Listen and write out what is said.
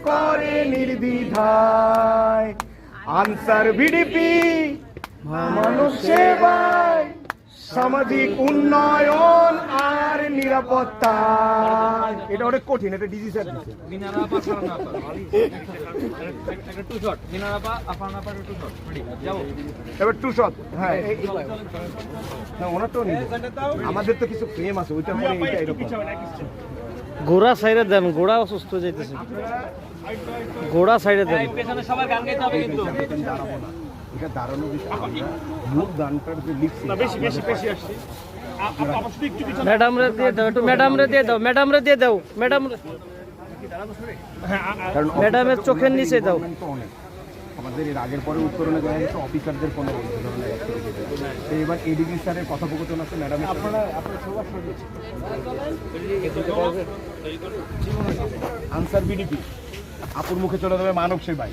করে নির্দ্বিধায়। Answer VDP মানব সেবায়, সামাজিক উন্নয়ন আর নিরাপত্তা। এটা অনেক কঠিন, এটা ডিজি স্যার দিচ্ছে। এবার টু শট। হ্যাঁ ওনারটাও নিব, আমাদের তো কিছু ফ্রেম আছে ওইটা পরে এইটা এরকম। ঘোড়া সাইডে দেন, ঘোড়া অসুস্থ যাইতেছে, ঘোড়া সাইডে দেন। সবার গান গাইতে হবে কিন্তু। দাঁড়াবো না, এটা দাঁড়ানো বিষয়। মূল গানটার যে লিখছি বেশি আসছে। ম্যাডাম রে দিয়ে দাও, একটু ম্যাডাম রে দিয়ে দাও, ম্যাডাম রে দিয়ে দাও, ম্যাডাম ম্যাডামের চোখের নিচে দাও। অনেক আমাদের এর আগের পরে উত্তরণে দেওয়া হয়েছে অফিসারদের কোনো ধরনের activity। এবার এডিবি স্যারের কথোপকথন আছে ম্যাডামের। আনসার বিডিপি আপুর মুখে চলে যাবে মানব সেবায়।